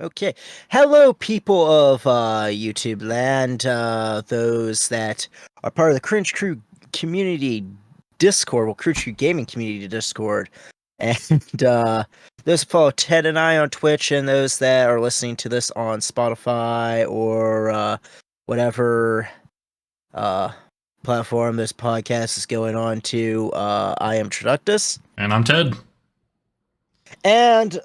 Okay. Hello, people of YouTube land. Those that are part of the Cringe Crew community Discord, Cringe Crew Gaming community Discord, and those who follow Ted and I on Twitch, and those that are listening to this on Spotify or whatever uh, platform this podcast is going on to. I am Traductus. And I'm Ted. And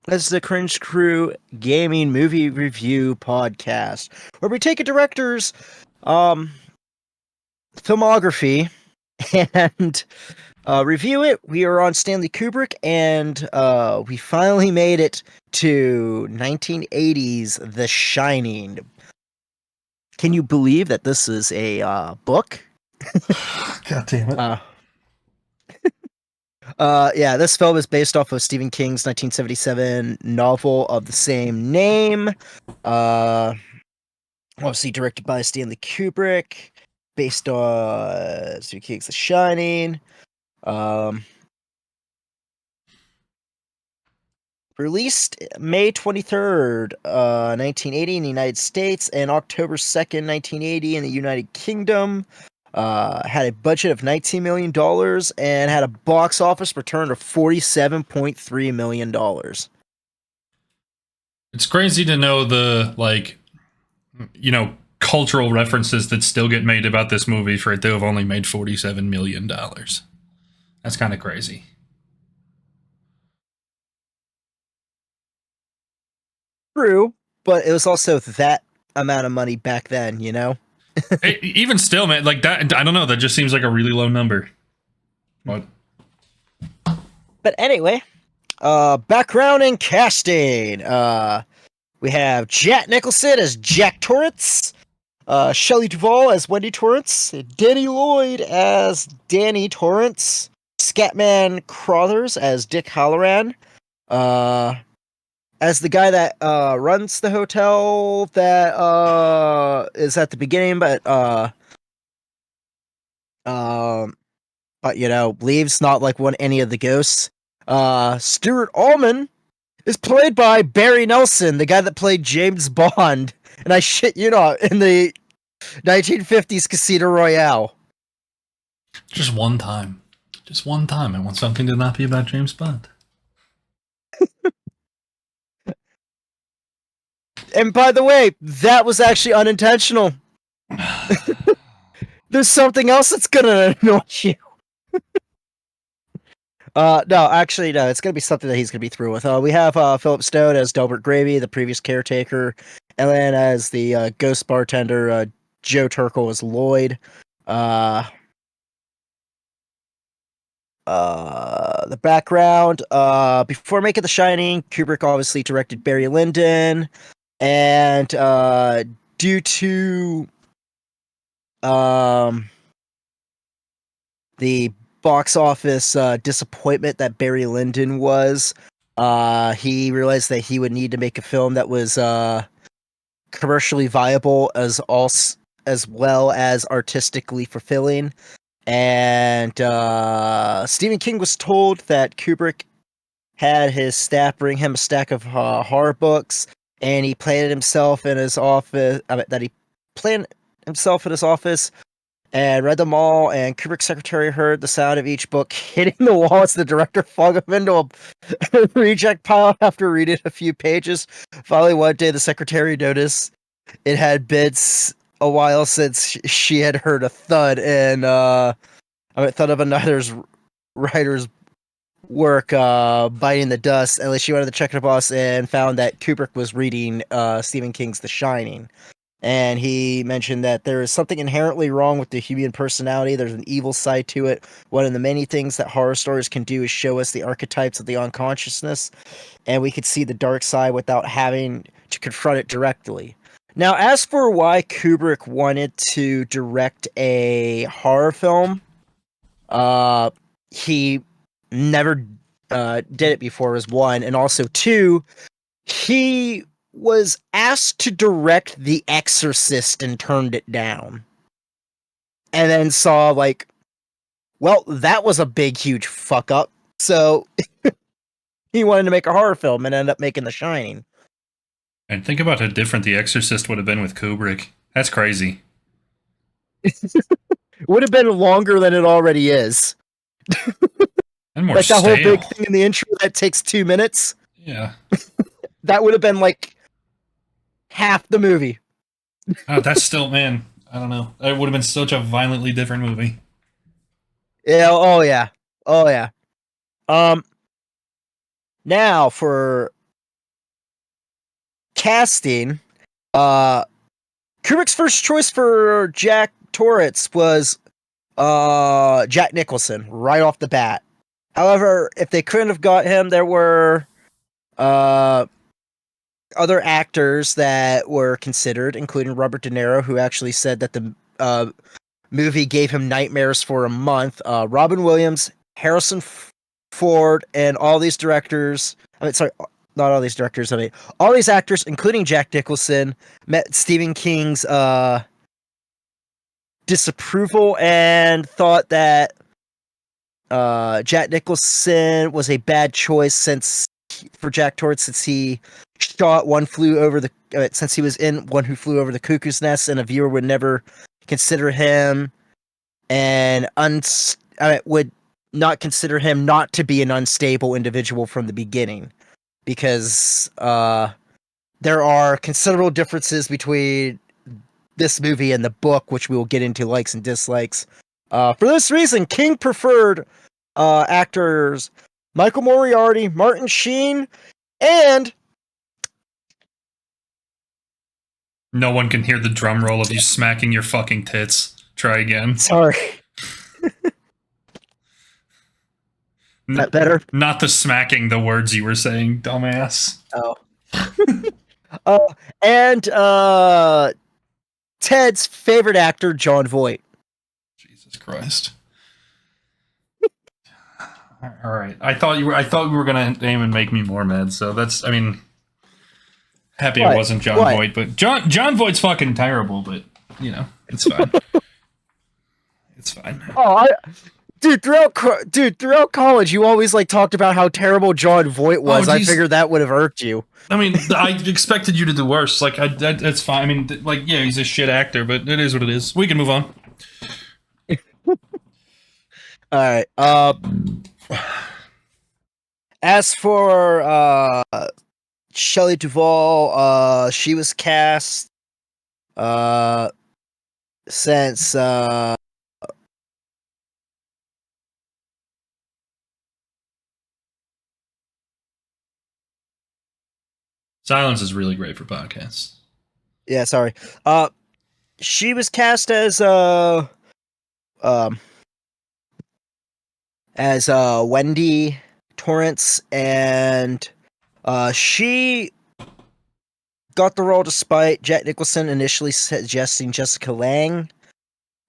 this is the Cringe Crew Gaming Movie Review Podcast, where we take a director's um, filmography and review it. We are on Stanley Kubrick, and we finally made it to 1980's The Shining. Can you believe that this is a book? God damn it. Yeah, this film is based off of Stephen King's 1977 novel of the same name. Obviously directed by Stanley Kubrick, based on Stephen King's The Shining. Released May 23rd, 1980 in the United States, and October 2nd, 1980 in the United Kingdom. Had a budget of $19 million and had a box office return of $47.3 million. It's crazy to know the, cultural references that still get made about this movie for it to have only made $47 million. That's kind of crazy. True, but it was also that amount of money back then, you know? Even still, man, like that, I don't know, that just seems like a really low number. But anyway, background and casting. We have Jack Nicholson as Jack Torrance, Shelley Duvall as Wendy Torrance, Danny Lloyd as Danny Torrance, Scatman Crothers as Dick Halloran, as the guy that runs the hotel that is at the beginning, but leaves, not like any of the ghosts. Stuart Allman is played by Barry Nelson, the guy that played James Bond, and I shit you not, in the 1950s Casino Royale. just one time. I want something to not be about James Bond. And by the way, that was actually unintentional. There's something else that's gonna annoy you. No, actually, no. It's gonna be something that he's gonna be through with. We have Philip Stone as Delbert Gravy, the previous caretaker, and then as the ghost bartender, Joe Turkel as Lloyd. The background. Before making The Shining, Kubrick obviously directed Barry Lyndon, and due to the box office disappointment that Barry Lyndon was, he realized that he would need to make a film that was commercially viable as well as artistically fulfilling. And Stephen King was told that Kubrick had his staff bring him a stack of horror books, and he planted himself in his office. And read them all, and Kubrick's secretary heard the sound of each book hitting the wall as the director flung them into a reject pile after reading a few pages. Finally, one day, the secretary noticed it had been a while since she had heard a thud, and thud of another writer's work biting the dust. At least she went to the check boss and found that Kubrick was reading Stephen King's The Shining. And he mentioned that there is something inherently wrong with the human personality. There's an evil side to it. One of the many things that horror stories can do is show us the archetypes of the unconsciousness, and we could see the dark side without having to confront it directly. Now, as for why Kubrick wanted to direct a horror film, he never did it before, was one, and also two, he was asked to direct The Exorcist and turned it down. And then saw, well, that was a big, huge fuck up. So He wanted to make a horror film and ended up making The Shining. And think about how different The Exorcist would have been with Kubrick. That's crazy. Would have been longer than it already is. And more Like that stale. whole big thing in the intro that takes 2 minutes. Yeah. That would have been like half the movie. Oh, that's still, man. I don't know. It would have been such a violently different movie. Yeah. Oh yeah. Oh yeah. Um. Now for casting, Kubrick's first choice for Jack Torrance was Jack Nicholson right off the bat. However, if they couldn't have got him, there were other actors that were considered, including Robert De Niro, who actually said that the movie gave him nightmares for a month. Robin Williams, Harrison Ford, and all these directors. I mean, sorry, not all these directors. I mean, all these actors, including Jack Nicholson, met Stephen King's disapproval and thought that Jack Nicholson was a bad choice for Jack Torrance since he shot since he was in One Who Flew Over the Cuckoo's Nest, and a viewer would never consider him would not consider him not to be an unstable individual from the beginning, because there are considerable differences between this movie and the book, which we will get into likes and dislikes. For this reason, King preferred actors Michael Moriarty, Martin Sheen, and No one can hear the drum roll of you smacking your fucking tits. Try again. sorry. Is that better? Not the smacking, the words you were saying, dumbass. Oh. And Ted's favorite actor, Jon Voight. Jesus Christ. All right. I thought you were gonna aim and make me more mad, so that's, I mean, happy it wasn't Jon Voight, but Jon Voight's fucking terrible, but you know, it's fine. It's fine. Oh, throughout college, you always like talked about how terrible Jon Voight was. I figured that would have irked you. I mean, I expected you to do worse. Like, that's fine. I mean, like, yeah, he's a shit actor, but it is what it is. We can move on. All right. As for Shelley Duvall, she was cast since Silence is really great for podcasts. Yeah, sorry. She was cast as Wendy Torrance, and she got the role despite Jack Nicholson initially suggesting Jessica Lange,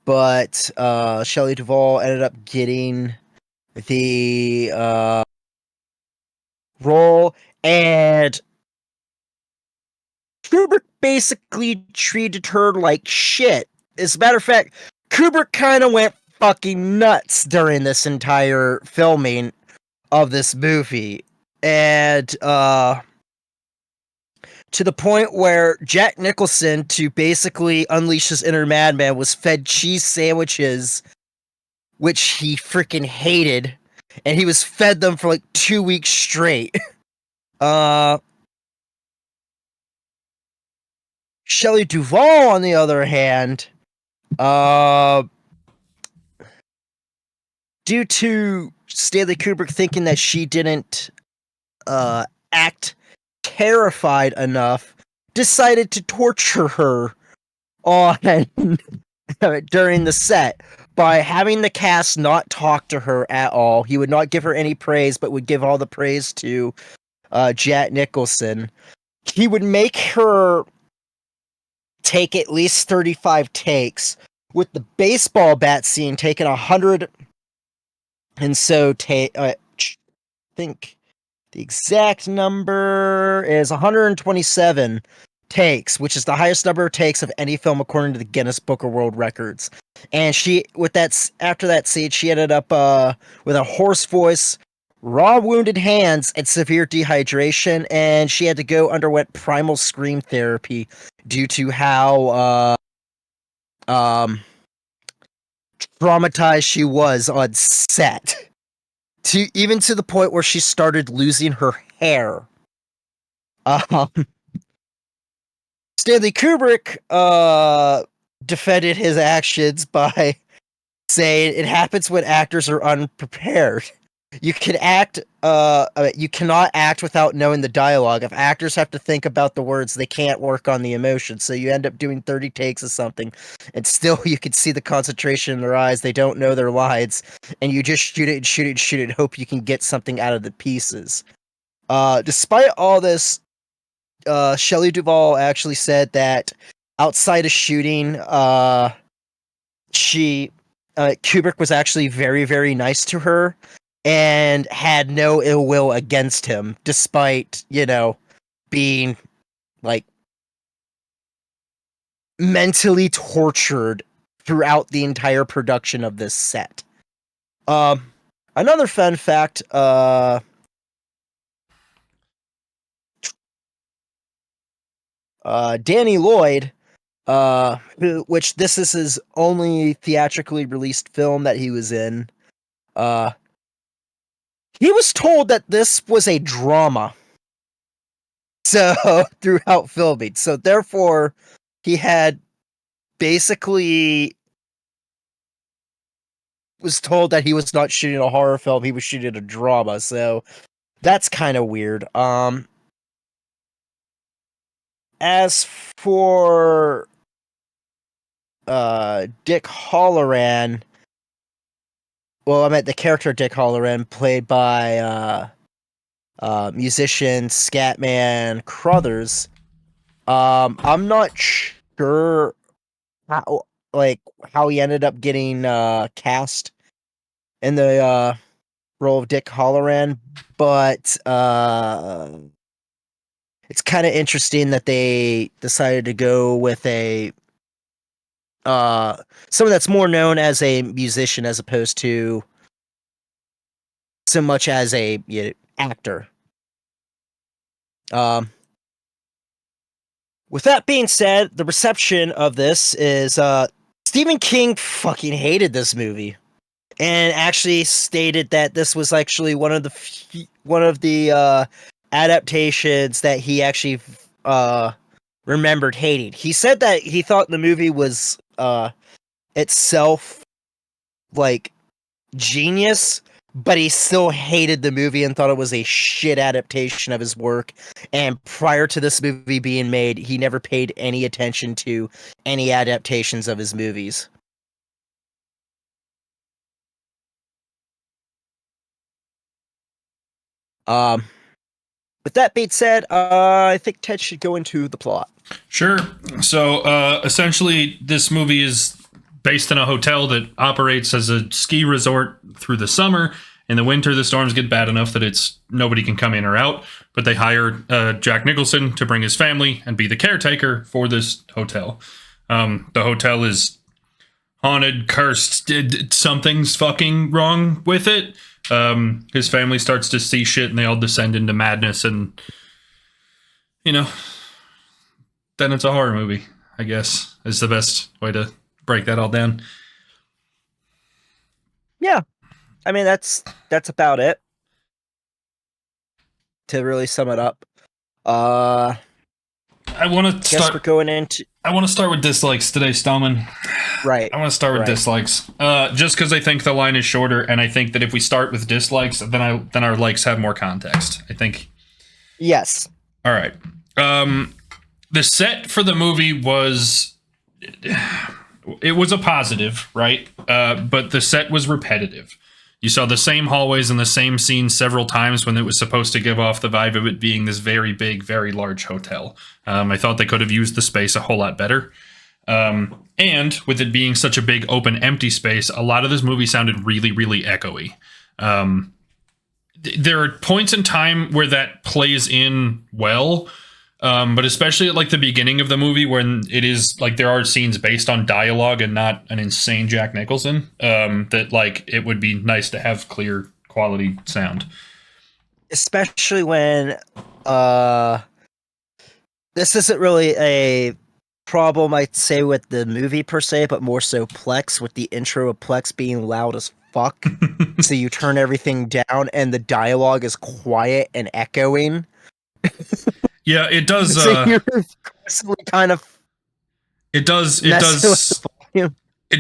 but Shelley Duvall ended up getting the role, and Kubrick basically treated her like shit. As a matter of fact, Kubrick kind of went fucking nuts during this entire filming of this movie. And to the point where Jack Nicholson, to basically unleash his inner madman, was fed cheese sandwiches, which he freaking hated, and he was fed them for like 2 weeks straight. Shelley Duvall, on the other hand, due to Stanley Kubrick thinking that she didn't act terrified enough, decided to torture her on during the set by having the cast not talk to her at all. He would not give her any praise, but would give all the praise to Jack Nicholson. He would make her take at least 35 takes, with the baseball bat scene taking 100 and so I think the exact number is 127 takes, which is the highest number of takes of any film according to the Guinness Book of World Records. And after that scene, she ended up with a hoarse voice, raw wounded hands, and severe dehydration, and she had to go underwent primal scream therapy due to how traumatized she was on set. Even to the point where she started losing her hair. Um, Stanley Kubrick defended his actions by saying it happens when actors are unprepared. You cannot act without knowing the dialogue. If actors have to think about the words, they can't work on the emotion. So you end up doing 30 takes of something, and still you can see the concentration in their eyes. They don't know their lines, and you just shoot it and shoot it and shoot it and hope you can get something out of the pieces. Despite all this, Shelley Duvall actually said that outside of shooting, Kubrick was actually very, very nice to her and had no ill will against him, despite, being like mentally tortured throughout the entire production of this set. Another fun fact, Danny Lloyd, which this is his only theatrically released film that he was in, he was told that this was a drama. So, throughout filming. So, therefore, he had basically was told that he was not shooting a horror film, he was shooting a drama. So, that's kind of weird. As for Dick Halloran, well, I meant the character Dick Halloran, played by musician Scatman Crothers. I'm not sure how he ended up getting cast in the role of Dick Halloran, but it's kind of interesting that they decided to go with a someone that's more known as a musician as opposed to so much as a actor. With that being said, the reception of this is Stephen King fucking hated this movie, and actually stated that this was actually one of the adaptations that he actually remembered hating. He said that he thought the movie was itself like genius, but he still hated the movie and thought it was a shit adaptation of his work. And prior to this movie being made, he never paid any attention to any adaptations of his movies. With that being said, I think Ted should go into the plot. Sure. So, essentially, this movie is based in a hotel that operates as a ski resort through the summer. In the winter, the storms get bad enough that nobody can come in or out. But they hire Jack Nicholson to bring his family and be the caretaker for this hotel. The hotel is haunted, cursed. Something's fucking wrong with it. His family starts to see shit, and they all descend into madness. And then it's a horror movie, I guess, is the best way to break that all down. Yeah. I mean, that's about it. To really sum it up. I want to start. We're going into. I want to start with dislikes today, Stallman. Right. I want to start with dislikes. Just because I think the line is shorter, and I think that if we start with dislikes, then our likes have more context. I think. Yes. All right. The set for the movie was. It was a positive, right? But the set was repetitive. You saw the same hallways and the same scenes several times when it was supposed to give off the vibe of it being this very big, very large hotel. I thought they could have used the space a whole lot better. And with it being such a big, open, empty space, a lot of this movie sounded really, really echoey. There are points in time where that plays in well, but especially at like the beginning of the movie when it is like there are scenes based on dialogue and not an insane Jack Nicholson, that like it would be nice to have clear quality sound. Especially when this isn't really a problem, I'd say, with the movie per se, but more so Plex, with the intro of Plex being loud as fuck. So you turn everything down and the dialogue is quiet and echoing. Yeah, it does. So you're constantly kind of. It does. It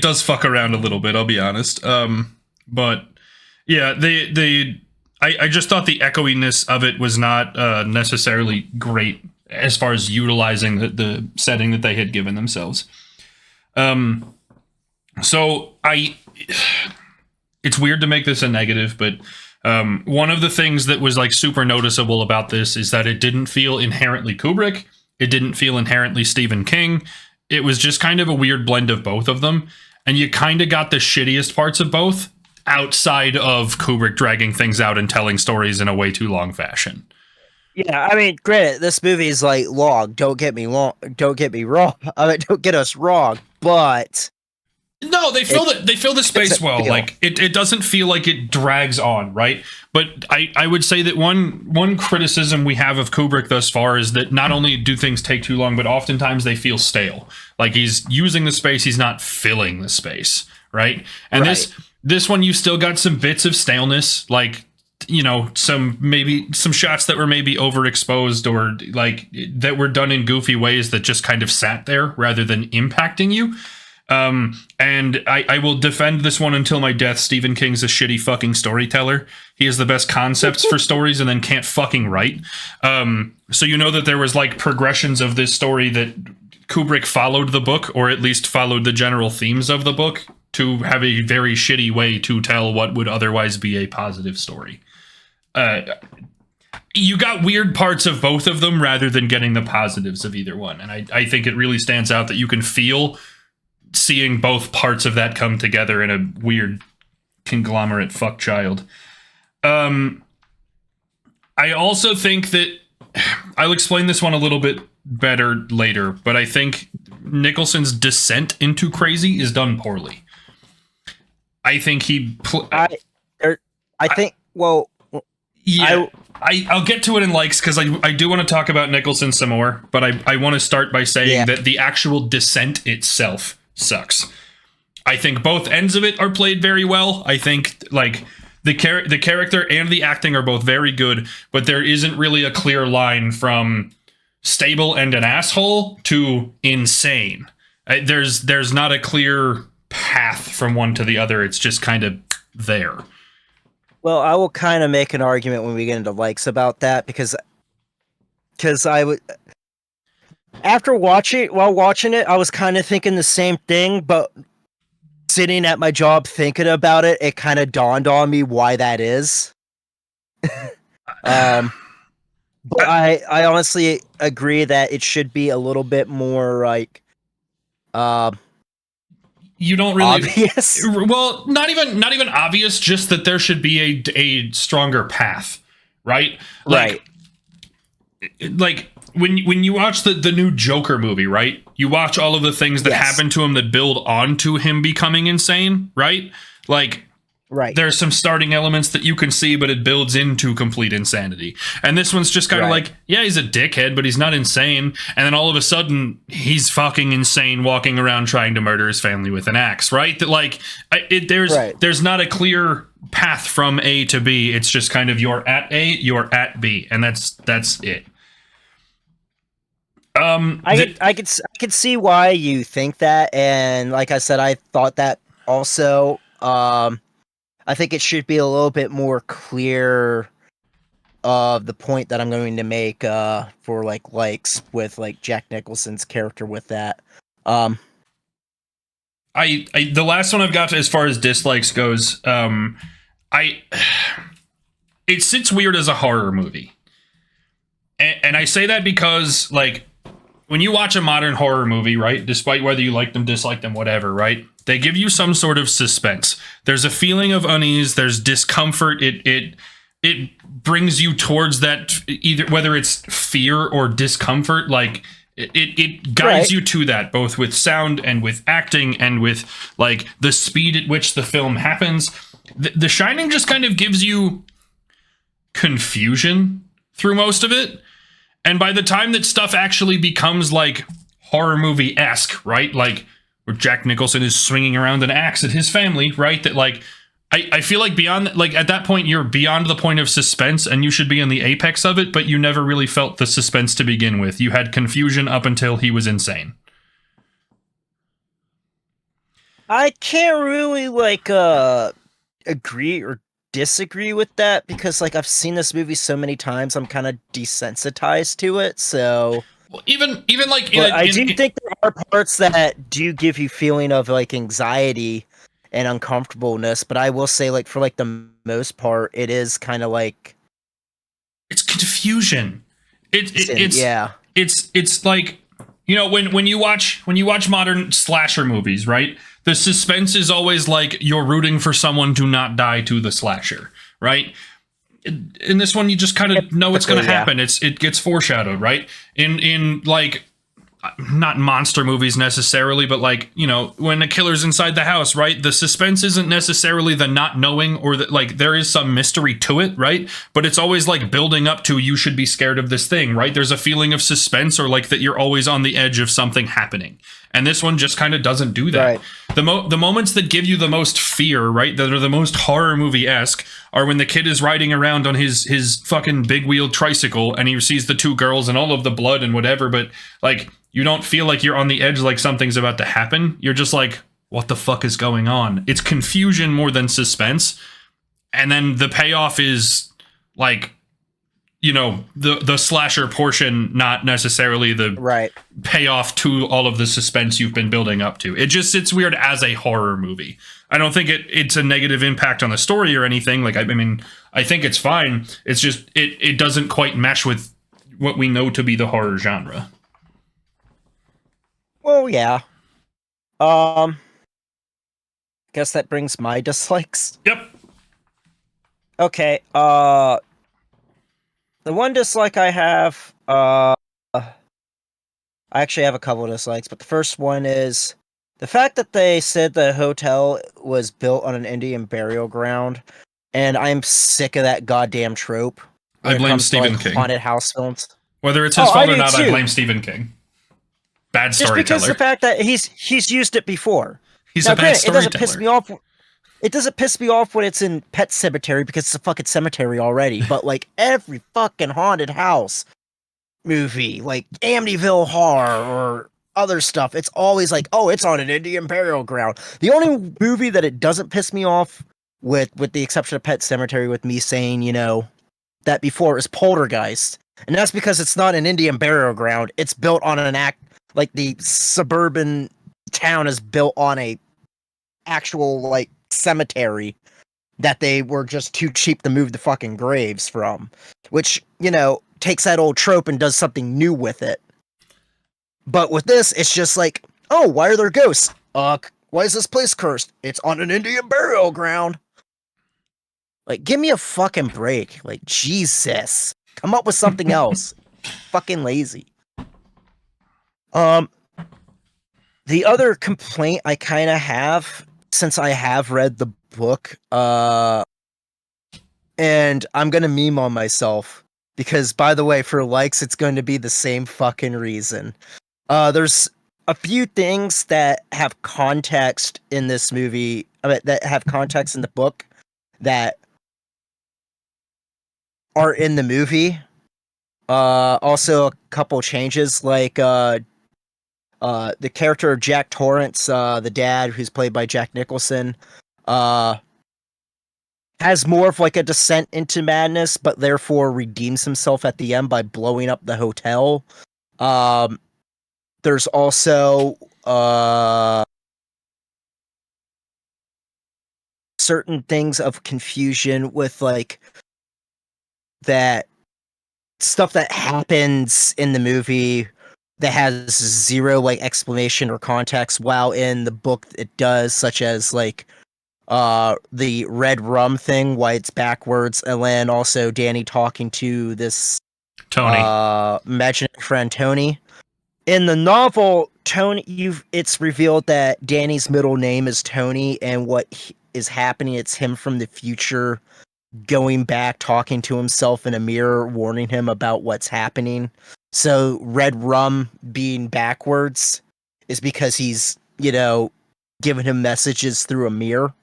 does fuck around a little bit. I'll be honest. But yeah, I just thought the echoiness of it was not necessarily great as far as utilizing the setting that they had given themselves. So it's weird to make this a negative, but one of the things that was like super noticeable about this is that it didn't feel inherently Kubrick. It didn't feel inherently Stephen King. It was just kind of a weird blend of both of them. And you kind of got the shittiest parts of both outside of Kubrick dragging things out and telling stories in a way too long fashion. Yeah, I mean, granted, this movie is like long. Don't get me wrong. Don't get us wrong. But no, they fill the space well. Like it doesn't feel like it drags on, right? But I would say that one criticism we have of Kubrick thus far is that not only do things take too long, but oftentimes they feel stale. Like he's using the space, he's not filling the space, right? And this one, you still got some bits of staleness, like, you know, some shots that were maybe overexposed or like that were done in goofy ways that just kind of sat there rather than impacting you. And I will defend this one until my death. Stephen King's a shitty fucking storyteller. He has the best concepts for stories and then can't fucking write. So you know that there was like progressions of this story that Kubrick followed the book, or at least followed the general themes of the book, to have a very shitty way to tell what would otherwise be a positive story. You got weird parts of both of them rather than getting the positives of either one. And I think it really stands out that you can feel seeing both parts of that come together in a weird conglomerate fuck child. I also think that I'll explain this one a little bit better later, but I think Nicholson's descent into crazy is done poorly. I think I'll get to it in likes because I do want to talk about Nicholson some more, but I want to start by saying that the actual descent itself sucks. I think both ends of it are played very well. I think like the character and the acting are both very good, but there isn't really a clear line from stable and an asshole to insane. There's not a clear path from one to the other. It's just kind of there. Well, I will kind of make an argument when we get into likes about that because I would, while watching it, I was kind of thinking the same thing, but sitting at my job thinking about it, it kind of dawned on me why that is. But I honestly agree that it should be a little bit more like you don't really obvious. Well, not even obvious, just that there should be a stronger path, right? Like when you watch the new Joker movie, right? You watch all of the things that happen to him that build onto him becoming insane, right? Like there's some starting elements that you can see, but it builds into complete insanity. And this one's just kind of like, yeah, he's a dickhead, but he's not insane. And then all of a sudden, he's fucking insane, walking around trying to murder his family with an axe, right? That like, there's not a clear path from A to B. It's just kind of you're at A, you're at B, and that's it. I could see why you think that, and like I said, I thought that also. I think it should be a little bit more clear of the point that I'm going to make for likes with like Jack Nicholson's character with that. The last one I've got as far as dislikes goes, it sits weird as a horror movie. And I say that because like when you watch a modern horror movie, right, despite whether you like them, dislike them, whatever, right, they give you some sort of suspense. There's a feeling of unease. There's discomfort. It brings you towards that, either whether it's fear or discomfort. Like it guides you to that, both with sound and with acting and with like the speed at which the film happens. The Shining just kind of gives you confusion through most of it. And by the time that stuff actually becomes like horror movie-esque, right? Like where Jack Nicholson is swinging around an axe at his family, right? That like I feel like beyond like at that point you're beyond the point of suspense and you should be in the apex of it, but you never really felt the suspense to begin with. You had confusion up until he was insane. I can't really like agree or disagree with that because like I've seen this movie so many times I'm kind of desensitized to it, so Well, even like I do think there are parts that do give you feeling of like anxiety and uncomfortableness, but I will say like for like the most part it is kind of like it's confusion. It's yeah. it's like, you know, when you watch modern slasher movies, right? The suspense is always like you're rooting for someone to not die to the slasher, right? In this one, you just kind of know what's going to happen. It gets foreshadowed, right? In like not monster movies necessarily, but like, you know, when a killer's inside the house, right? The suspense isn't necessarily the not knowing or that like there is some mystery to it, right? But it's always like building up to you should be scared of this thing, right? There's a feeling of suspense or like that you're always on the edge of something happening. And this one just kind of doesn't do that. Right. The moments that give you the most fear, right, that are the most horror movie-esque, are when the kid is riding around on his fucking big wheeled tricycle and he sees the two girls and all of the blood and whatever, but like you don't feel like you're on the edge like something's about to happen. You're just like, what the fuck is going on? It's confusion more than suspense. And then the payoff is like, you know, the slasher portion, not necessarily the Right. payoff to all of the suspense you've been building up to. It just sits weird as a horror movie. I don't think it's a negative impact on the story or anything. Like, I mean, I think it's fine. It's just, it doesn't quite mesh with what we know to be the horror genre. Well, yeah. Guess that brings my dislikes. Yep. Okay, the one dislike I have, I actually have a couple of dislikes, but the first one is the fact that they said the hotel was built on an Indian burial ground, and I'm sick of that goddamn trope. I blame Stephen King. Haunted house films. Whether it's his fault or not, I blame Stephen King. Bad storyteller. Just because the fact that he's used it before. He's now, a bad storyteller. It doesn't piss me off. It doesn't piss me off when it's in Pet Cemetery because it's a fucking cemetery already. But like every fucking haunted house movie, like Amityville Horror or other stuff, it's always like, oh, it's on an Indian burial ground. The only movie that it doesn't piss me off, with the exception of Pet Cemetery, with me saying, you know, that before, is Poltergeist, and that's because it's not an Indian burial ground. It's built on like the suburban town is built on a actual like cemetery that they were just too cheap to move the fucking graves from, which, you know, takes that old trope and does something new with it. But with this, it's just like, oh, why are there ghosts? Why is this place cursed? It's on an Indian burial ground. Like, give me a fucking break. Like, Jesus. Come up with something else. Fucking lazy. The other complaint I kind of have, since I have read the book, and I'm gonna meme on myself, because, by the way, for likes, it's going to be the same fucking reason. There's a few things that have context in this movie, that have context in the book, that are in the movie. Also, a couple changes, like, the character of Jack Torrance, the dad, who's played by Jack Nicholson, has more of like a descent into madness, but therefore redeems himself at the end by blowing up the hotel. There's also certain things of confusion with like that stuff that happens in the movie that has zero like explanation or context, while in the book it does, such as like the red rum thing, why it's backwards, and then also Danny talking to this Tony, imaginary friend Tony. in the novel, it's revealed that Danny's middle name is Tony, and what is happening, it's him from the future going back, talking to himself in a mirror, warning him about what's happening. So red rum being backwards is because he's, giving him messages through a mirror.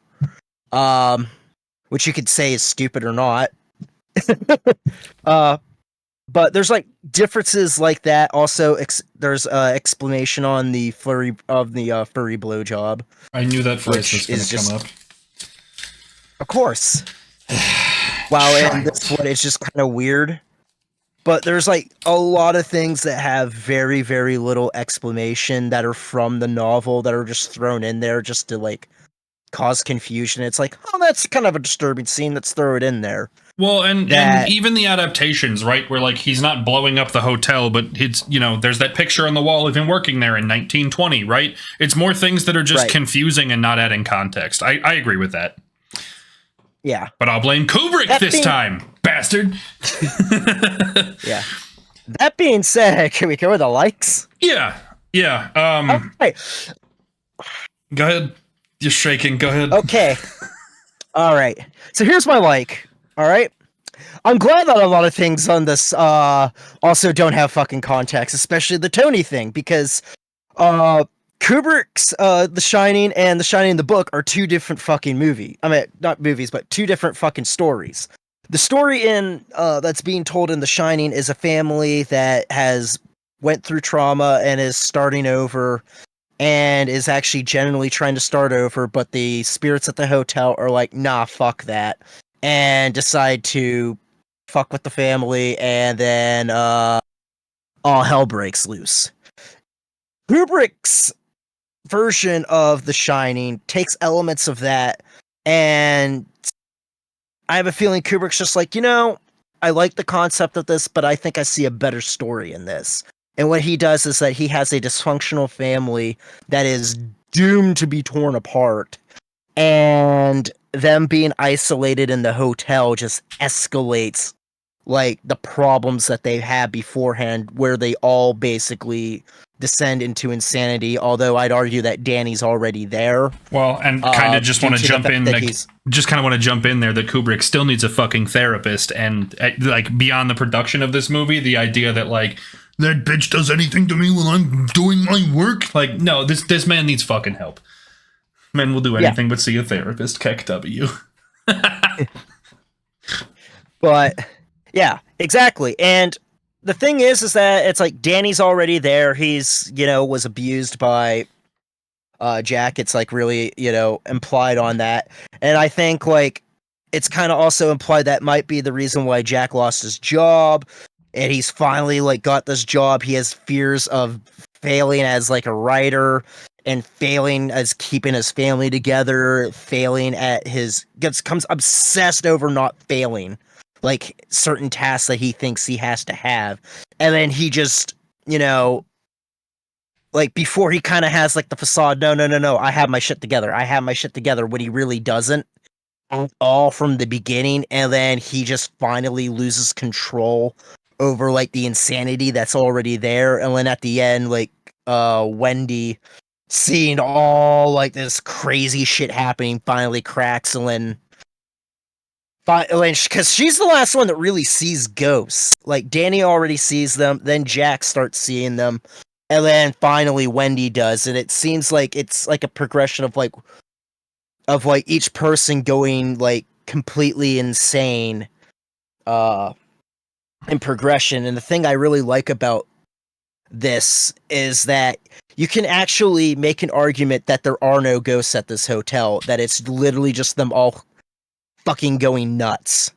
Which you could say is stupid or not. But there's like differences like that. Also, there's explanation on the furry blowjob. I knew that phrase was going to come up. Of course. Wow, and this one is just kind of weird. But there's like a lot of things that have very, very little explanation that are from the novel that are just thrown in there just to like cause confusion. It's like, oh, that's kind of a disturbing scene. Let's throw it in there. Well, and even the adaptations, right, where like he's not blowing up the hotel, but it's, there's that picture on the wall of him working there in 1920, right? It's more things that are just confusing and not adding context. I agree with that. Yeah. But I'll blame Kubrick this time, bastard. Yeah. That being said, can we go with the likes? Yeah. Okay. Go ahead. You're shaking. Go ahead. Okay. All right. So here's my like. All right. I'm glad that a lot of things on this also don't have fucking context, especially the Tony thing, because Kubrick's The Shining and The Shining the book are two different fucking movies. I mean, not movies, but two different fucking stories. The story in that's being told in The Shining is a family that has went through trauma and is starting over and is actually genuinely trying to start over, but the spirits at the hotel are like, nah, fuck that, and decide to fuck with the family, and then all hell breaks loose. Kubrick's version of The Shining takes elements of that, and I have a feeling Kubrick's just like, I like the concept of this, but I think I see a better story in this. And what he does is that he has a dysfunctional family that is doomed to be torn apart, and them being isolated in the hotel just escalates like the problems that they had beforehand, where they all basically descend into insanity. Although I'd argue that Danny's already there. Well, and kind of just want to jump in, just kind of want to jump in there that Kubrick still needs a fucking therapist, and like beyond the production of this movie, the idea that like that bitch does anything to me while I'm doing my work. Like, no, this man needs fucking help. Man will do anything but see a therapist. Keck W. But yeah, exactly. And the thing is that it's like Danny's already there. He's, was abused by Jack. It's like really, implied on that. And I think like it's kind of also implied that might be the reason why Jack lost his job. And he's finally like got this job. He has fears of failing as like a writer and failing as keeping his family together, failing at becomes obsessed over not failing like certain tasks that he thinks he has to have. And then he just, like before he kind of has like the facade, no, I have my shit together, when he really doesn't, all from the beginning. And then he just finally loses control over like the insanity that's already there. And then at the end, like Wendy seeing all like this crazy shit happening finally cracks, and then because she's the last one that really sees ghosts. Like Danny already sees them, then Jack starts seeing them, and then finally Wendy does. And it seems like it's like a progression of like each person going like completely insane in progression. And the thing I really like about this is that you can actually make an argument that there are no ghosts at this hotel, that it's literally just them all fucking going nuts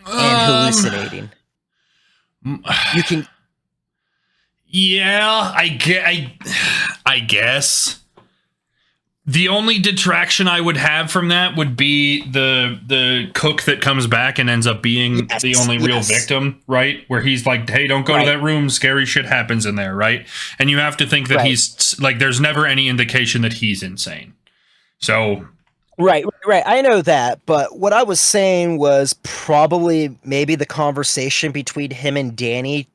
and hallucinating. You can, yeah, I guess. The only detraction I would have from that would be the cook that comes back and ends up being the only real victim, right? Where he's like, hey, don't go to that room, scary shit happens in there, right? And you have to think that he's like, there's never any indication that he's insane. So Right. I know that, but what I was saying was probably maybe the conversation between him and Danny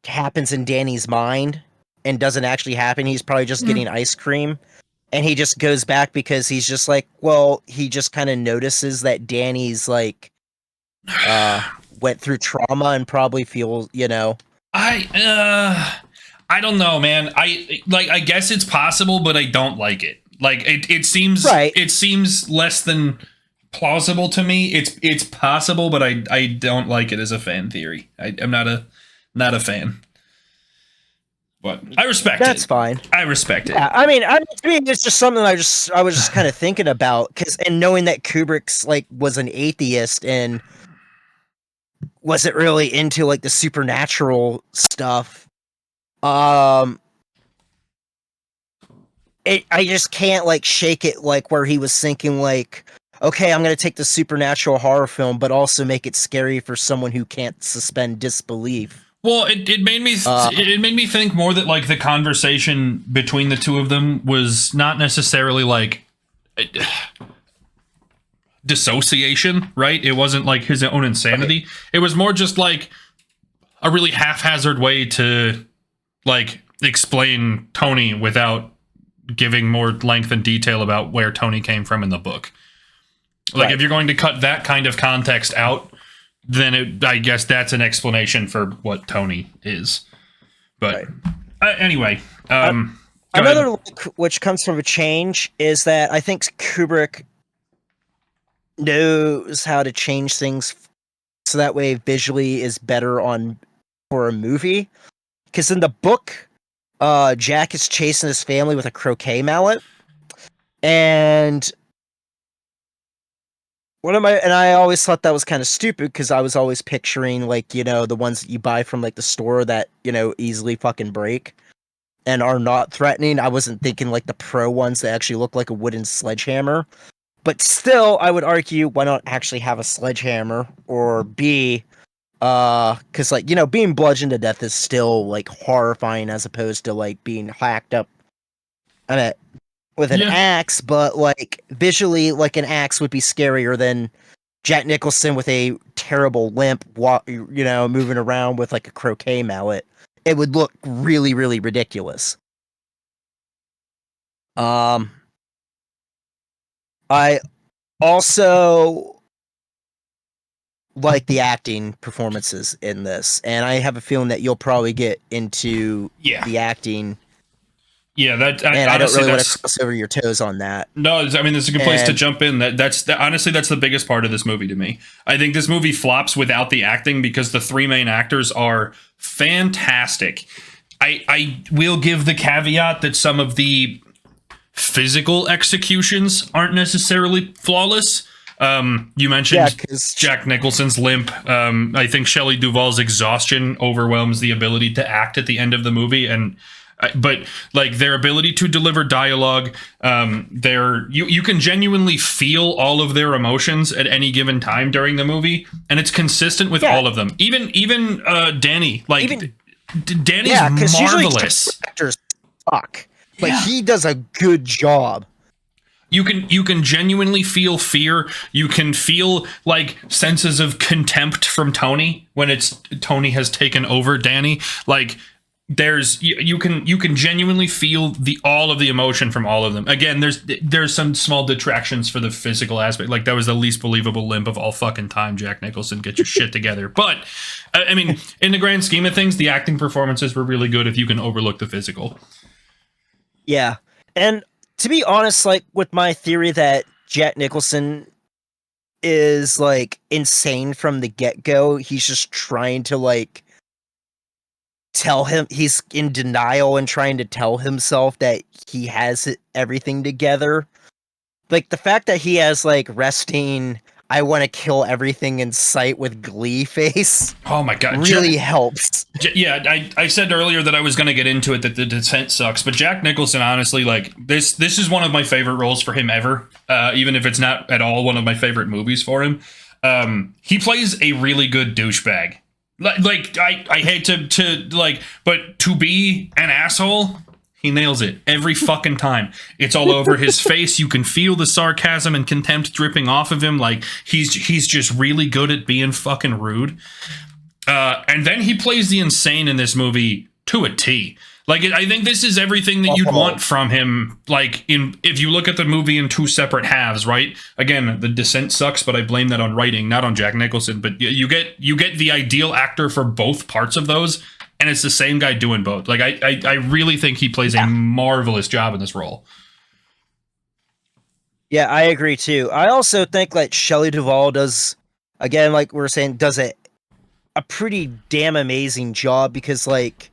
happens in Danny's mind, and doesn't actually happen. He's probably just getting ice cream. And he just goes back because he's just like, well, he just kind of notices that Danny's like went through trauma and probably feels, I don't know, man. I guess it's possible, but I don't like it. Like it seems right. It seems less than plausible to me. It's possible, but I don't like it as a fan theory. I'm not a fan. But I respect That's it. fine. I respect it. Yeah, I mean, to me, it's just something I was just kind of thinking about and knowing that Kubrick's like was an atheist and wasn't really into like the supernatural stuff. I just can't like shake it like where he was thinking like, okay, I'm gonna take the supernatural horror film, but also make it scary for someone who can't suspend disbelief. Well, it made me think more that like the conversation between the two of them was not necessarily like dissociation, right? It wasn't like his own insanity. Right. It was more just like a really haphazard way to like explain Tony without giving more length and detail about where Tony came from in the book. Like right. If you're going to cut that kind of context out, then I guess that's an explanation for what Tony is. But anyway, another look which comes from a change is that I think Kubrick knows how to change things so that way visually is better for a movie. Because in the book, Jack is chasing his family with a croquet mallet, and I always thought that was kind of stupid because I was always picturing like, the ones that you buy from like the store that, easily fucking break and are not threatening. I wasn't thinking like the pro ones that actually look like a wooden sledgehammer. But still, I would argue, why not actually have a sledgehammer or B, because like, being bludgeoned to death is still like horrifying as opposed to like being hacked up with an axe, but like visually, like an axe would be scarier than Jack Nicholson with a terrible limp, moving around with like a croquet mallet. It would look really, really ridiculous. I also like the acting performances in this, and I have a feeling that you'll probably get into the acting. Yeah, I don't really want to cross over your toes on that. No, I mean, it's a good place to jump in. Honestly, that's the biggest part of this movie to me. I think this movie flops without the acting because the three main actors are fantastic. I will give the caveat that some of the physical executions aren't necessarily flawless. You mentioned Jack Nicholson's limp. I think Shelley Duvall's exhaustion overwhelms the ability to act at the end of the movie, but like their ability to deliver dialogue, you can genuinely feel all of their emotions at any given time during the movie, and it's consistent with all of them. Even Danny, Danny's marvelous. Actors suck. Like he does a good job. You can genuinely feel fear. You can feel like senses of contempt from Tony when Tony has taken over Danny. Like you can genuinely feel all of the emotion from all of them. Again, there's some small detractions for the physical aspect. Like that was the least believable limp of all fucking time. Jack Nicholson, get your shit together. But I mean, in the grand scheme of things, the acting performances were really good if you can overlook the physical. Yeah, and to be honest, like with my theory that Jack Nicholson is like insane from the get-go, he's just trying to like tell him he's in denial and trying to tell himself that he has everything together. Like the fact that he has like resting, I want to kill everything in sight with glee face. Oh my god, really helps. Yeah, I said earlier that I was going to get into it that the descent sucks, but Jack Nicholson, honestly, like this is one of my favorite roles for him ever. Even if it's not at all one of my favorite movies for him, he plays a really good douchebag. Like I hate to like, but to be an asshole, he nails it every fucking time. It's all over his face. You can feel the sarcasm and contempt dripping off of him. Like he's just really good at being fucking rude. And then he plays the insane in this movie to a T. Like, I think this is everything that you'd want from him. Like, if you look at the movie in two separate halves, right? Again, The Descent sucks, but I blame that on writing, not on Jack Nicholson. But you get the ideal actor for both parts of those, and it's the same guy doing both. Like, I really think he plays a marvelous job in this role. Yeah, I agree too. I also think like Shelley Duvall does, again, like we were saying, does a pretty damn amazing job, because like,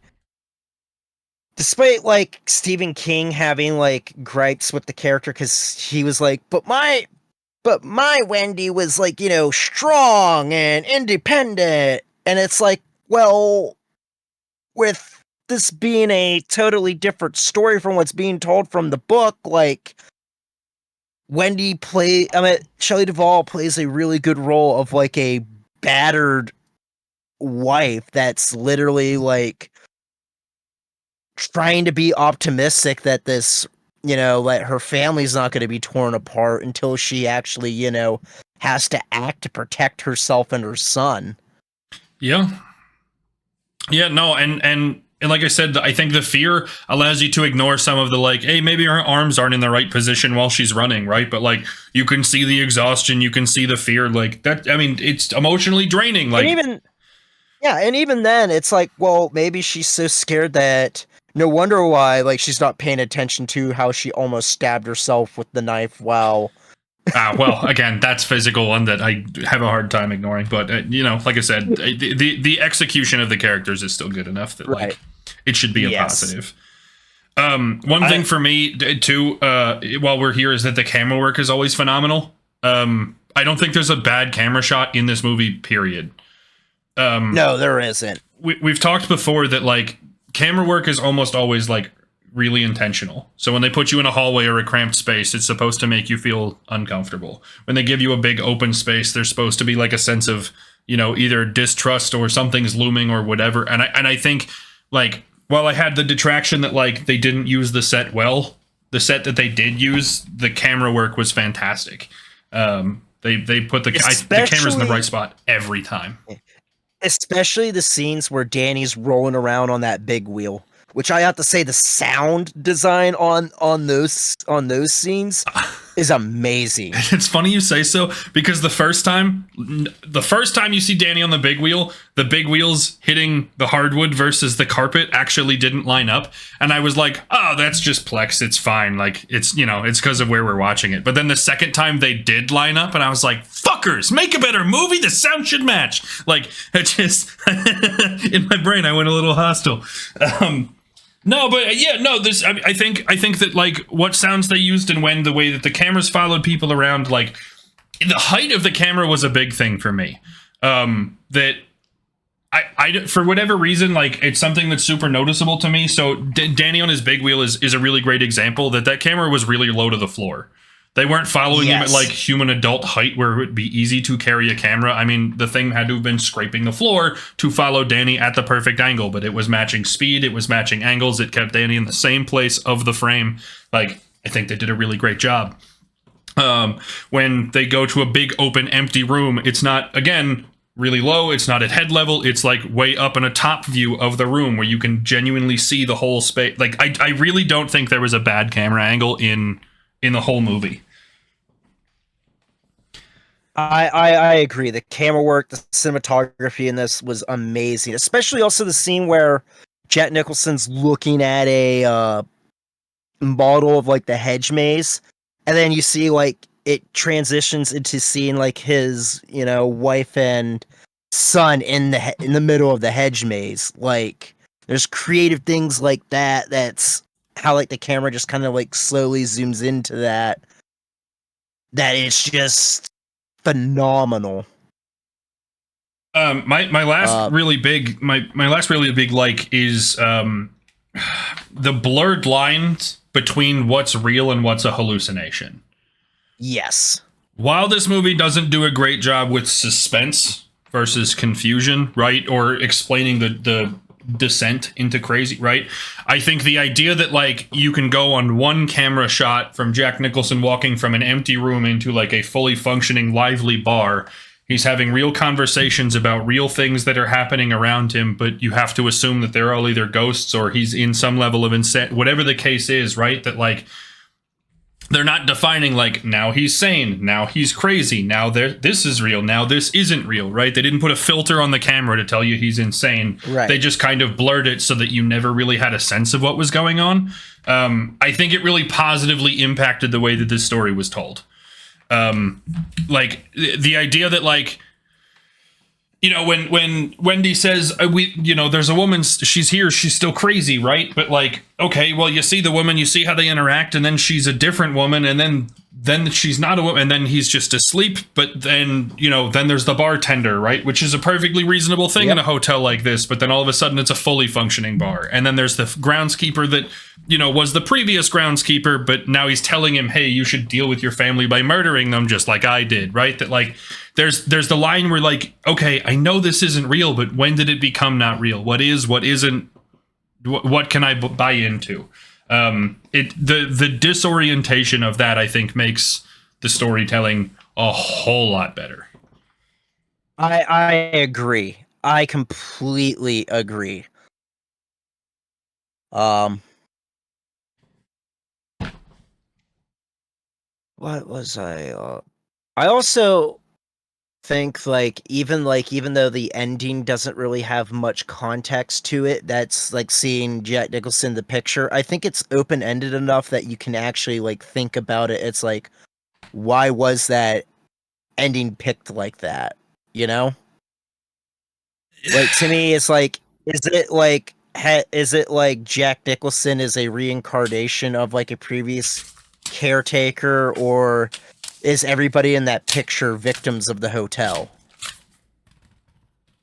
despite like Stephen King having like gripes with the character, because he was like, but my Wendy was like, you know, strong and independent, and it's like, well, with this being a totally different story from what's being told from the book, like Shelley Duvall plays a really good role of like a battered wife that's literally like trying to be optimistic that this, you know, like her family's not going to be torn apart until she actually, you know, has to act to protect herself and her son. Yeah. Yeah, no, and like I said, I think the fear allows you to ignore some of the, like, hey, maybe her arms aren't in the right position while she's running, right? But like, you can see the exhaustion, you can see the fear, like that. I mean, it's emotionally draining. Like, and even then, it's like, well, maybe she's so scared that no wonder why, like, she's not paying attention to how she almost stabbed herself with the knife while. Well, again, that's physical one that I have a hard time ignoring. But you know, like I said, the execution of the characters is still good enough that like it should be a positive. One thing for me too, while we're here, is that the camera work is always phenomenal. I don't think there's a bad camera shot in this movie, period. No, there isn't. We've talked before that like camera work is almost always like really intentional. So when they put you in a hallway or a cramped space, it's supposed to make you feel uncomfortable. When they give you a big open space, there's supposed to be like a sense of, you know, either distrust or something's looming or whatever. And I think like, while I had the detraction that like they didn't use the set well, the set that they did use, the camera work was fantastic. They put the cameras in the right spot every time. Especially the scenes where Danny's rolling around on that big wheel, which I have to say the sound design on those scenes is amazing. It's funny you say so, because the first time you see Danny on the big wheels hitting the hardwood versus the carpet actually didn't line up, and I was like, oh, that's just Plex, it's fine, like it's, you know, it's because of where we're watching it. But then the second time they did line up, and I was like, fuckers, make a better movie, the sound should match. Like, it just in my brain I went a little hostile. No, but yeah, no. I think that like what sounds they used and when, the way that the cameras followed people around, like the height of the camera was a big thing for me. That I for whatever reason, like it's something that's super noticeable to me. So Danny on his big wheel is a really great example that camera was really low to the floor. They weren't following him at like human adult height where it would be easy to carry a camera. I mean, the thing had to have been scraping the floor to follow Danny at the perfect angle, but it was matching speed, it was matching angles, it kept Danny in the same place of the frame. Like, I think they did a really great job. When they go to a big open empty room, it's not, again, really low, it's not at head level, it's like way up in a top view of the room where you can genuinely see the whole space. Like, I really don't think there was a bad camera angle in the whole movie. I agree. The camera work, the cinematography in this was amazing. Especially also the scene where Jack Nicholson's looking at a model of like the hedge maze, and then you see like it transitions into seeing like his, you know, wife and son in the middle of the hedge maze. Like, there's creative things like that. That's how like the camera just kind of like slowly zooms into that. That it's just phenomenal. My last really big like is the blurred lines between what's real and what's a hallucination. Yes. While this movie doesn't do a great job with suspense versus confusion, right, or explaining the descent into crazy, right? I think the idea that like you can go on one camera shot from Jack Nicholson walking from an empty room into like a fully functioning lively bar He's having real conversations about real things that are happening around him, but you have to assume that they're all either ghosts or he's in some level of insanity, whatever the case is, right? That like they're not defining like now he's sane, now he's crazy, now this is real, now this isn't real, right? They didn't put a filter on the camera to tell you he's insane. Right. They just kind of blurred it so that you never really had a sense of what was going on. I think it really positively impacted the way that this story was told. Like the idea that like, you know, when Wendy says there's a woman, she's here, she's still crazy, right? But like, okay, well, you see the woman, you see how they interact, and then she's a different woman, and then she's not a woman, and then he's just asleep. But then, then there's the bartender, right? Which is a perfectly reasonable thing in a hotel like this. But then all of a sudden it's a fully functioning bar. And then there's the groundskeeper that, was the previous groundskeeper, but now he's telling him, hey, you should deal with your family by murdering them just like I did, right? That like, there's the line where like, okay, I know this isn't real, but when did it become not real? What is, what isn't, what can I buy into? The disorientation of that, I think, makes the storytelling a whole lot better. I agree. I completely agree. What was I also think even though the ending doesn't really have much context to it, that's like seeing Jack Nicholson in the picture, I think it's open-ended enough that you can actually like think about it. It's like, why was that ending picked like that, like to me it's like, is it like Jack Nicholson is a reincarnation of like a previous caretaker, or is everybody in that picture victims of the hotel?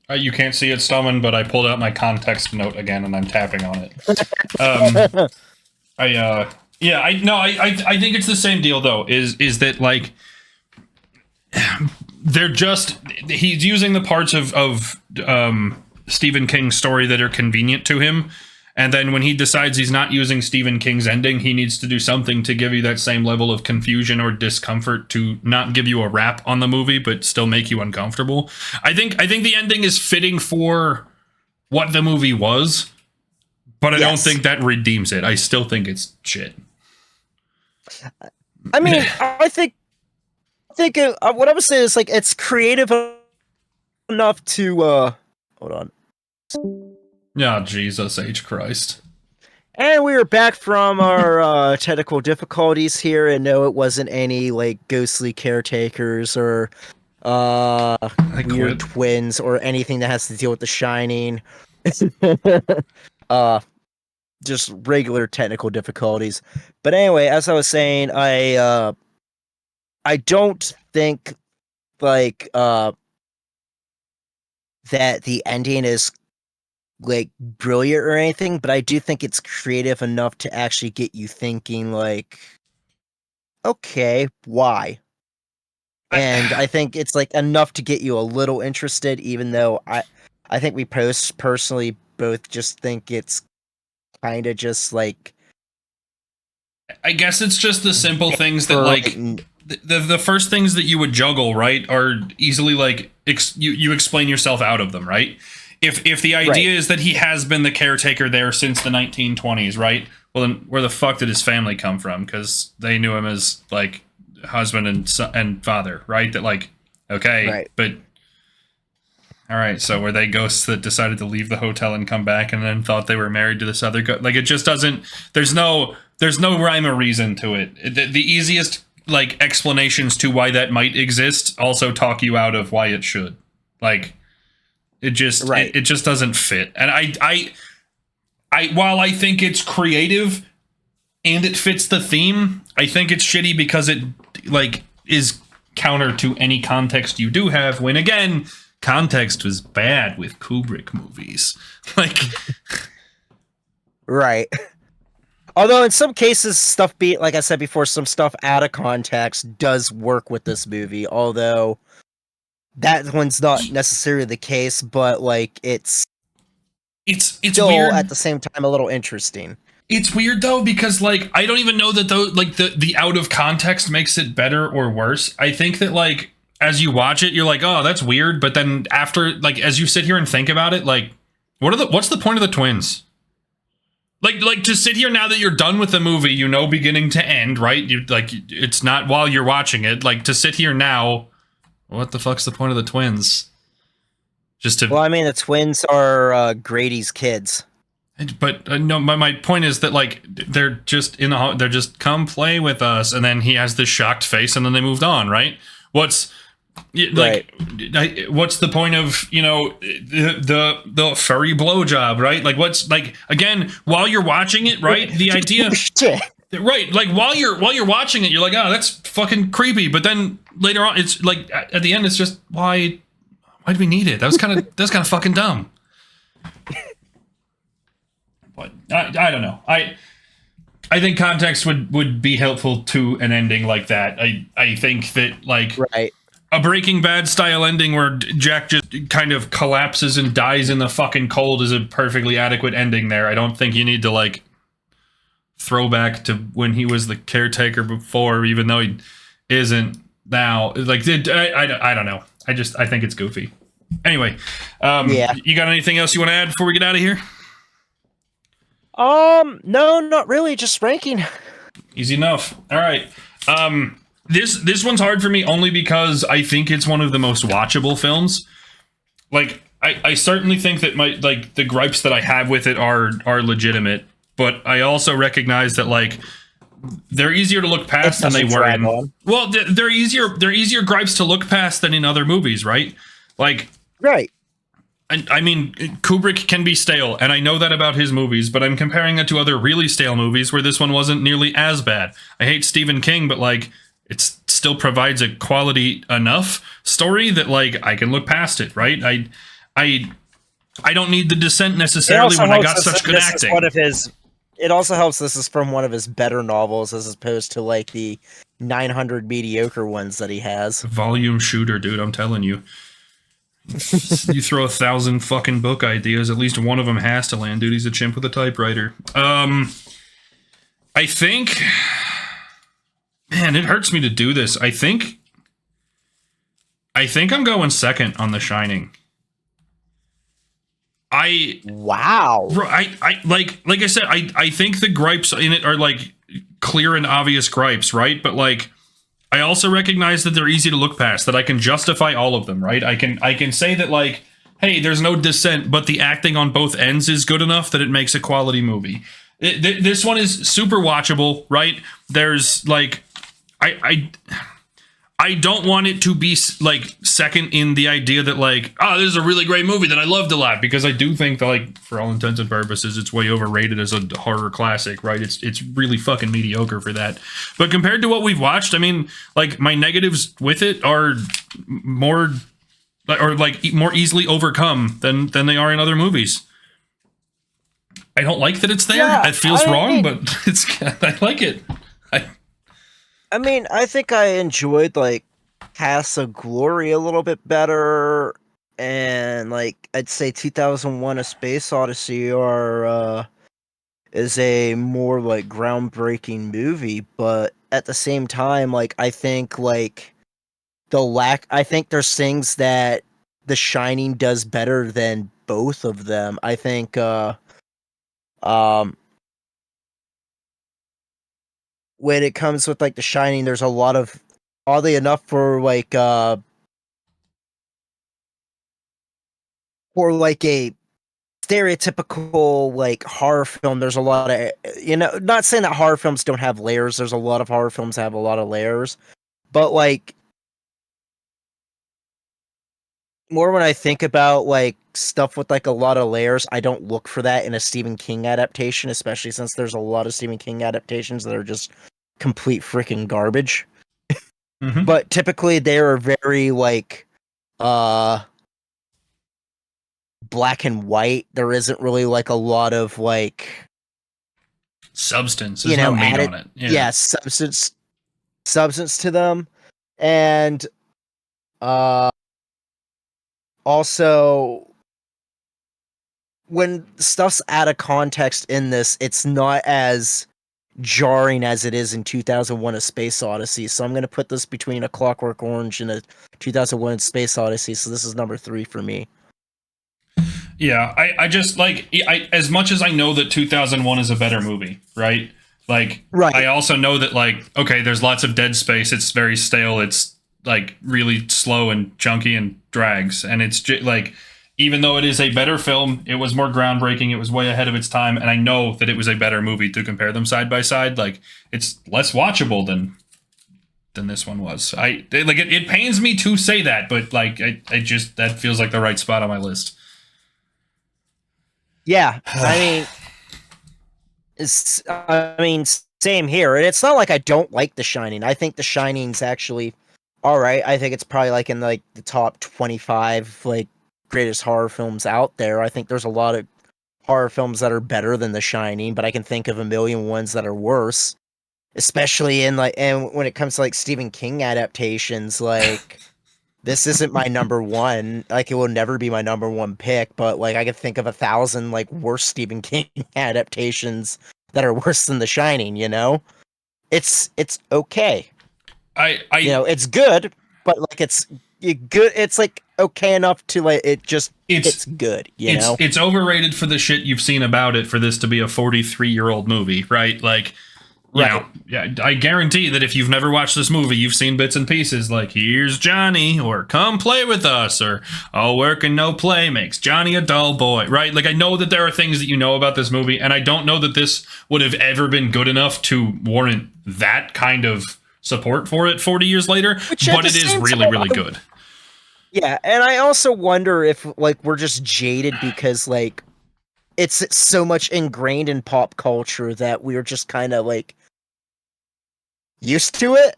You can't see it, Stallman, but I pulled out my context note again and I'm tapping on it. I think it's the same deal though. Is that like he's using the parts of Stephen King's story that are convenient to him. And then when he decides he's not using Stephen King's ending, he needs to do something to give you that same level of confusion or discomfort to not give you a wrap on the movie, but still make you uncomfortable. I think the ending is fitting for what the movie was, but I don't think that redeems it. I still think it's shit. I mean, I think what I would say is like it's creative enough to hold on. Yeah, Jesus H. Christ. And we are back from our technical difficulties here, and no, it wasn't any like ghostly caretakers or weird twins or anything that has to deal with The Shining. Just regular technical difficulties. But anyway, as I was saying, I don't think like that the ending is like brilliant or anything, but I do think it's creative enough to actually get you thinking like, okay, why? And I think it's like enough to get you a little interested, even though I think we personally both just think it's kind of just like, I guess it's just the simple things that like the first things that you would juggle, right, are easily like you explain yourself out of them, right? If the idea is that he has been the caretaker there since the 1920s, right? Well, then where the fuck did his family come from? Because they knew him as like husband and father, right? That like, okay, but all right. So were they ghosts that decided to leave the hotel and come back and then thought they were married to this other guy? Like it just doesn't. There's no rhyme or reason to it. The easiest like explanations to why that might exist also talk you out of why it should. Like. It just it just doesn't fit. And I while I think it's creative and it fits the theme, I think it's shitty because it like is counter to any context you do have, when again, context was bad with Kubrick movies. Like right. Although in some cases stuff like I said before, some stuff out of context does work with this movie, although that one's not necessarily the case, but like it's still weird. At the same time a little interesting. It's weird though, because like I don't even know that the out of context makes it better or worse. I think that like as you watch it, you're like, oh, that's weird. But then after, like, as you sit here and think about it, like, what's the point of the twins? Like to sit here now that you're done with the movie, you know, beginning to end, right? You like, it's not while you're watching it. Like to sit here now, what the fuck's the point of the twins? Just to. Well, I mean, the twins are Grady's kids. But no, my point is that like they're just they're just come play with us, and then he has this shocked face, and then they moved on, right? What's like what's the point of the furry blowjob, right? Like what's like again while you're watching it, right? The idea, right? Like while you're watching it, you're like, oh, that's fucking creepy, but then later on, it's like at the end, it's just why do we need it? That's kind of fucking dumb. But I don't know. I think context would be helpful to an ending like that. I think that like a Breaking Bad style ending where Jack just kind of collapses and dies in the fucking cold is a perfectly adequate ending there. I don't think you need to like throw back to when he was the caretaker before, even though he isn't now. Like I don't know. I think it's goofy. Anyway, you got anything else you want to add before we get out of here? No, not really. Just ranking. Easy enough. All right. This one's hard for me only because I think it's one of the most watchable films. Like, I certainly think that the gripes that I have with it are legitimate, but I also recognize that like they're easier to look past than they were in. Well, they're easier gripes to look past than in other movies, right? Like, right. I mean, Kubrick can be stale, and I know that about his movies, but I'm comparing it to other really stale movies where this one wasn't nearly as bad. I hate Stephen King, but, like, it still provides a quality enough story that, like, I can look past it, right? I don't need The Descent necessarily when I got such good acting. It also helps this is from one of his better novels as opposed to, like, the 900 mediocre ones that he has. Volume shooter, dude, I'm telling you. You throw 1,000 fucking book ideas, at least one of them has to land, dude. He's a chimp with a typewriter. I think, man, it hurts me to do this. I think I'm going second on The Shining. Wow. I like I said, I think the gripes in it are like clear and obvious gripes, right? But like I also recognize that they're easy to look past, that I can justify all of them, right? I can say that, like, hey, there's no Descent, but the acting on both ends is good enough that it makes a quality movie. This one is super watchable, right? There's, like, I don't want it to be, like, second in the idea that, like, oh, this is a really great movie that I loved a lot, because I do think that, like, for all intents and purposes, it's way overrated as a horror classic, right? It's really fucking mediocre for that. But compared to what we've watched, I mean, like, my negatives with it are more easily overcome than they are in other movies. I don't like that it's there. Yeah, it feels wrong, but I like it. I mean, I think I enjoyed, like, Paths of Glory a little bit better, and, like, I'd say 2001: A Space Odyssey is a more, like, groundbreaking movie, but at the same time, like, I think, like, I think there's things that The Shining does better than both of them. I think, when it comes with, like, The Shining, there's a lot of, oddly enough, for like a stereotypical, like, horror film, there's a lot of, not saying that horror films don't have layers, there's a lot of horror films that have a lot of layers, but, like, more when I think about, like, stuff with, like, a lot of layers, I don't look for that in a Stephen King adaptation, especially since there's a lot of Stephen King adaptations that are just complete freaking garbage. Mm-hmm. But typically they are very, like, black and white. There isn't really, like, a lot of, like, substance. There's no meat on it. Yeah, substance to them. And also, when stuff's out of context in this, it's not as jarring as it is in 2001: A Space Odyssey. So I'm going to put this between A Clockwork Orange and a 2001: Space Odyssey. So this is number 3 for me. Yeah, I just like as much as I know that 2001 is a better movie, right? Like, right. I also know that, like, okay, there's lots of dead space. It's very stale. It's like really slow and chunky and drags. And it's like, even though it is a better film, it was more groundbreaking. It was way ahead of its time. And I know that it was a better movie to compare them side by side. Like, it's less watchable than this one was. It pains me to say that, but like, I just, that feels like the right spot on my list. Yeah, I mean, same here. And it's not like I don't like The Shining. I think The Shining's actually all right. I think it's probably like in like the top 25 like greatest horror films out there. I think there's a lot of horror films that are better than The Shining, but I can think of a million ones that are worse. Especially in like, and when it comes to like Stephen King adaptations, like this isn't my number one. Like it will never be my number one pick, but like I could think of 1,000 like worse Stephen King adaptations that are worse than The Shining. You know, it's okay. It's good, but like it's good. It's like okay enough to like it's good. It's overrated for the shit you've seen about it for this to be a 43-year-old movie, right? Like. Yeah, I guarantee that if you've never watched this movie, you've seen bits and pieces like "Here's Johnny" or "Come play with us" or "All work and no play makes Johnny a dull boy," right? Like I know that there are things that you know about this movie, and I don't know that this would have ever been good enough to warrant that kind of support for it 40 years later, but it is really, really good. Yeah, and I also wonder if like we're just jaded because like it's so much ingrained in pop culture that we're just kind of like used to it.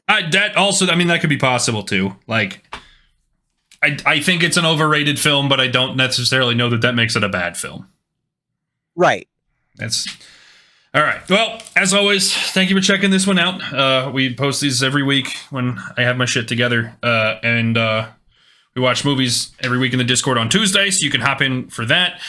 That also, I mean, that could be possible too. Like, I think it's an overrated film, but I don't necessarily know that that makes it a bad film. Right. That's all right. Well, as always, thank you for checking this one out. We post these every week when I have my shit together, and we watch movies every week in the Discord on Tuesday, so you can hop in for that.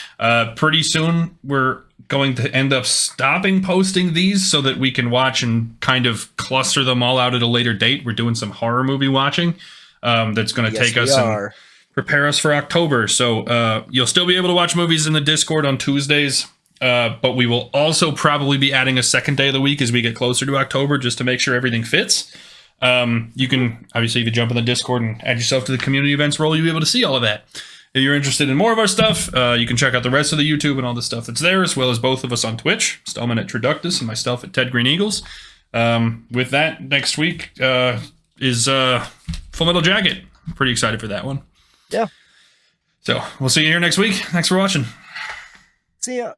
Pretty soon, we're going to end up stopping posting these so that we can watch and kind of cluster them all out at a later date. We're doing some horror movie watching that's going to take us and prepare us for October. So you'll still be able to watch movies in the Discord on Tuesdays, but we will also probably be adding a second day of the week as we get closer to October just to make sure everything fits. You can obviously, if you jump in the Discord and add yourself to the community events role, you'll be able to see all of that. If you're interested in more of our stuff, you can check out the rest of the YouTube and all the stuff that's there, as well as both of us on Twitch, Stallman at Traductus and myself at Ted Green Eagles. With that, next week is Full Metal Jacket. I'm pretty excited for that one. Yeah. So we'll see you here next week. Thanks for watching. See ya.